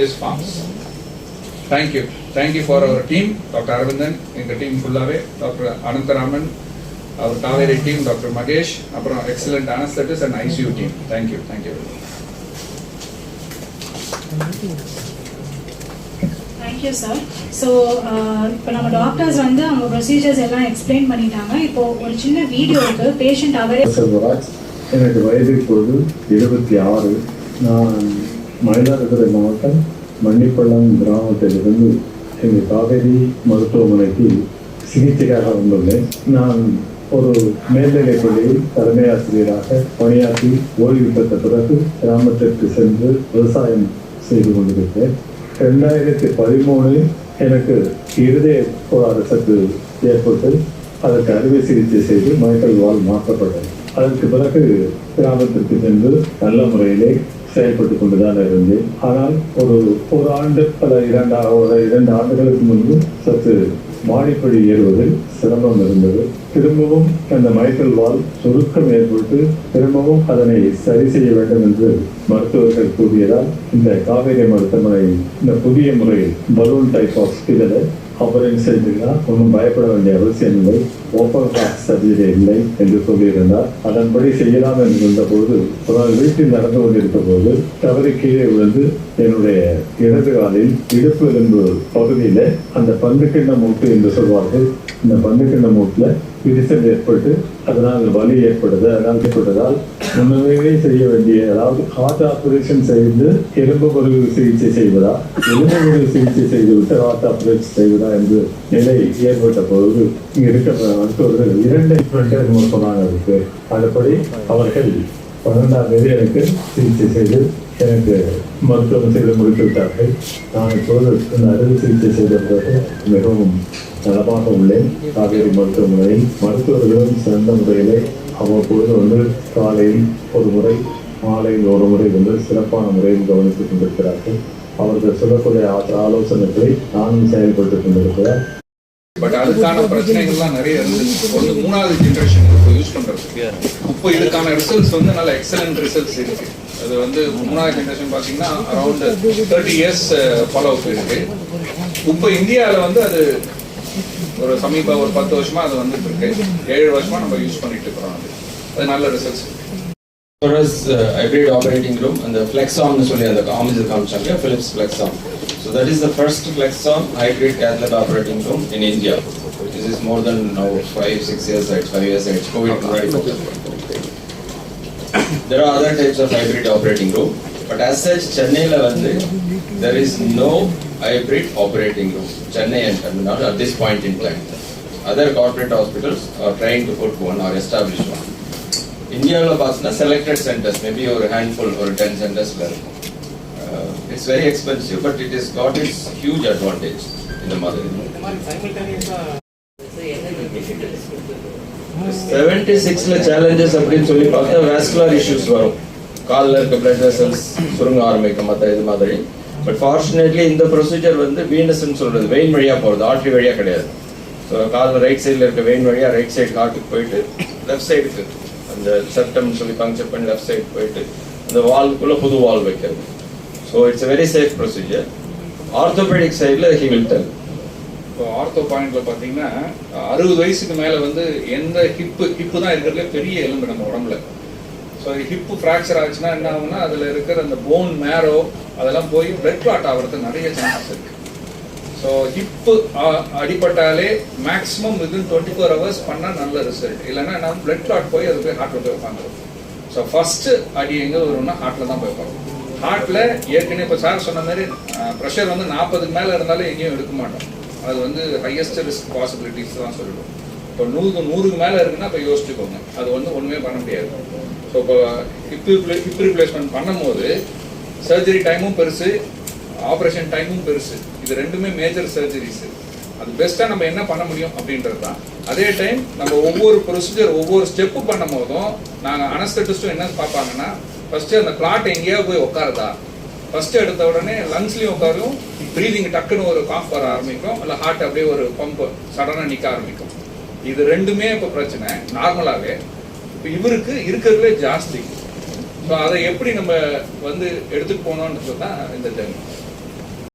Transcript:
his farms. Thank you for our team, Dr. Aravindan, எங்கள் team ஃபுல்லாகவே, doctor Anantharaman, our Kaveri team, Dr. Magesh, அப்புறம் excellent anesthetists and ICU team. Thank you. Thank you, sir. So, இப்போ நம்ம doctors வந்து அவங்க procedures எல்லாம் explain பண்ணிட்டாங்க. இப்போ ஒரு சின்ன வீடியோ இருக்கு, பேஷண்ட் அவரே. எனக்கு வயது இப்போது 26. நான் மயிலாடுதுறை மாவட்டம் மன்னிப்பள்ளம் கிராமத்திலிருந்து எங்கள் காவேரி மருத்துவமனைக்கு சிகிச்சைக்காக வந்துள்ளேன். நான் ஒரு மேல்நிலைப் பள்ளியில் தலைமை ஆசிரியராக பணியாற்றி ஓய்வு பெற்ற பிறகு கிராமத்திற்கு சென்று விவசாயம் செய்து கொண்டிருக்கிறேன். 2013 எனக்கு இருதய கோளாறு சற்று ஏற்பட்டு அதற்கு அறுவை சிகிச்சை செய்து மைக்கேல் வால் மாற்றப்பட்டது. அதற்கு பிறகு கிராமத்திற்கு சென்று நல்ல முறையிலே செயல்பட்டு கொண்டுதான் இருந்தேன். ஆனால் ஒரு ஆண்டு 2 ஆண்டுகளுக்கு முன்பு சற்று மாடிப்படி ஏறுவதில் சிரமம் இருந்தது. திரும்பவும் அந்த மைக்கேல் வால் சுருக்கம் ஏற்பட்டு திரும்பவும் அதனை சரி செய்ய வேண்டும் என்று மருத்துவர்கள் கூறியதால் இந்த காவேரி மருத்துவமனை இந்த புதிய முறையில் பலூன் டைப் ஆஃப் இதில் ஆபரேஷன் செய்தீங்கன்னா ஒன்றும் பயப்பட வேண்டிய அவசியம் இல்லை, ஓப்பன் ஹார்ட் சர்ஜரி இல்லை என்று சொல்லியிருந்தார். அதன்படி செய்யலாம் என்று இருந்தபோது ஒரு வீட்டில் நடந்து கொண்டிருந்த போது தவறி கீழே விழுந்து என்னுடைய இடது காலில் இடுப்பு எலும்பு பகுதியில அந்த பந்துக்கிண்ண மூட்டு என்று சொல்வார்கள், இந்த பந்துக்கிண்ண மூட்டுல விரிசல் ஏற்பட்டு அதனால் வலி ஏற்பட்டதால் முன்னவே செய்ய வேண்டிய, அதாவது ஹார்ட் ஆபரேஷன் செய்து எலும்பு முறிவு சிகிச்சை செய்வதா, எலும்பு முறிவு சிகிச்சை செய்துவிட்டு ஹார்ட் ஆபரேஷன் செய்வதா என்று நிலை ஏற்பட்ட பொழுது இங்க இருக்க மருத்துவர்கள் 2 சொன்னாங்க. அதுக்கு அதுபடி அவர்கள் 12ஆம் தேதி எனக்கு சிகிச்சை செய்து எனக்கு மருத்துவம் செய்து முடித்து விட்டார்கள். நான் இப்போது இந்த அறுவை சிகிச்சை செய்த பிறகு மிகவும் நலமாக உள்ளேன். காவேரி மருத்துவமனையில் மருத்துவர்களும் சிறந்த முறையிலே அவ்வப்பொழுது வந்து காலையில் ஒரு முறை மாலையில் ஒரு முறை வந்து சிறப்பான முறையில் கவனித்துக் கொண்டிருக்கிறார்கள். அவர்கள் சொல்லக்கூடிய ஆலோசனைகளை நானும் செயல்பட்டுக் கொண்டிருக்கிறார். பட் அதுக்கான பிரச்சனைகள்லாம் நிறைய இருந்துச்சு. ஒன்று 3வது ஜென்ரேஷன் இப்போ யூஸ் பண்ணுறதுக்கு இப்போ இதுக்கான ரிசல்ட்ஸ் வந்து நல்ல எக்ஸலண்ட் ரிசல்ட்ஸ் இருக்கு. அது வந்து 3வது ஜென்ரேஷன் பார்த்தீங்கன்னா அரௌண்ட் 30 இயர்ஸ் ஃபாலோ அப் இருக்கு. இப்போ இந்தியாவில் வந்து அது ஒரு சமீப ஒரு 10 வருஷமா அது வந்துட்டு இருக்கு. 7 வருஷமா நம்ம யூஸ் பண்ணிட்டு இருக்கிறோம். அது நல்ல results. Hybrid operating room and the Flexon சொல்லி அந்த காமிச்சது காமிச்சாங்க, Philips Flexon. So that is the first Flexon hybrid cath lab operating room in India. This is more than now 5-6 years, 5 years, it's COVID already. There are other types of hybrid operating room, but as such Chennai la வந்து there is no hybrid operating room. Chennai and Tamil Nadu at this point in time. Other corporate hospitals are trying to put one or establish one. India la paasna selected centers, maybe ஒரு handful or 10 centers la இருக்கும். It's very expensive, but it has got its huge advantage in the mother. 76 challenges அப்படின்னு சொல்லி பார்த்தா vascular issues வரும். காலில் இருக்க blood vessels சுருங்க ஆரம்பிக்கும் மற்ற இது மாதிரி. பட் ஃபார்ச்சுனேட்லி இந்த ப்ரொசீஜர் வந்து வீனஸ்ன்னு சொல்றது வெயின் வழியாக போகிறது, ஆர்ட்ரி வழியாக கிடையாது. ஸோ காலில் ரைட் சைடில் இருக்க வெயின் வழியாக ரைட் சைடு ஹார்ட்டுக்கு போயிட்டு லெஃப்ட் சைடுக்கு அந்த செப்டம்னு சொல்லி பங்க்சர் பண்ணி லெஃப்ட் சைடு போயிட்டு அந்த வால்வுக்குள்ளே புது வால் வைக்கிறது. So it's a very safe procedure. Orthopedic side la he will tell. இப்போ ஆர்த்தோ பாயிண்ட்ல பார்த்தீங்கன்னா 60 வயசுக்கு மேலே வந்து எந்த ஹிப்பு தான் இருக்கிறதுல பெரிய எலும்பு நம்ம உடம்புல. ஸோ ஹிப்பு ஃப்ராக்சர் ஆச்சுன்னா என்ன ஆகும்னா அதில் இருக்கிற அந்த போன் மேரோ அதெல்லாம் போய் பிளட் கிளாட் ஆகிறதுக்கு நிறைய சான்சஸ் இருக்கு. ஸோ ஹிப்பு அடிப்பட்டாலே மேக்ஸிமம் வித்தின் 24 hours பண்ணால் நல்ல ரிசல்ட். இல்லைன்னா நம்ம பிளட் கிளாட் போய் அது போய் ஹார்ட்டில் போய் உட்காந்துரும். ஸோ ஃபர்ஸ்ட் அடி எங்கே வரும்னா ஹார்ட்டில் தான் போய் பார்க்கணும். ஹார்ட்டில் ஏற்கனவே இப்போ சார் சொன்ன மாதிரி ப்ரெஷர் வந்து 40க்கு மேலே இருந்தாலும் எங்கேயும் எடுக்க மாட்டோம். அது வந்து ஹையஸ்ட் ரிஸ்க் பாசிபிலிட்டிஸ் தான் சொல்லிடுவோம். இப்போ 100க்கு மேலே இருக்குன்னா இப்போ யோசிச்சுக்கோங்க, அது வந்து ஒன்றுமே பண்ண முடியாது. ஸோ இப்போ ஹிப் ரீப்ளேஸ்மெண்ட் பண்ணும் போது சர்ஜரி டைமும் பெருசு, ஆப்ரேஷன் டைமும் பெருசு. இது ரெண்டுமே மேஜர் சர்ஜரிஸ். அது பெஸ்ட்டாக நம்ம என்ன பண்ண முடியும் அப்படின்றது தான். அதே டைம் நம்ம ஒவ்வொரு ப்ரொசீஜர் ஒவ்வொரு ஸ்டெப்பு பண்ணும் போதும் நாங்கள் அனஸ்தட்டிஸ்ட்டும் என்ன பார்ப்பாங்கன்னா ஃபஸ்ட்டு அந்த கிளாட் எங்கேயாவது போய் உட்காருதா, ஃபஸ்ட்டு எடுத்த உடனே லங்ஸ்லையும் உட்காரும், ப்ரீதிங் டக்குன்னு ஒரு காஃப் வர ஆரம்பிக்கும், இல்லை ஹார்ட் அப்படியே ஒரு பம்பு சடனாக நிற்க ஆரம்பிக்கும். இது ரெண்டுமே இப்போ பிரச்சனை நார்மலாகவே. இப்போ இவருக்கு இருக்கிறதுலே ஜாஸ்தி. ஸோ அதை எப்படி நம்ம வந்து எடுத்துகிட்டு போனோம்னு சொன்னால் இந்த ஜர்னி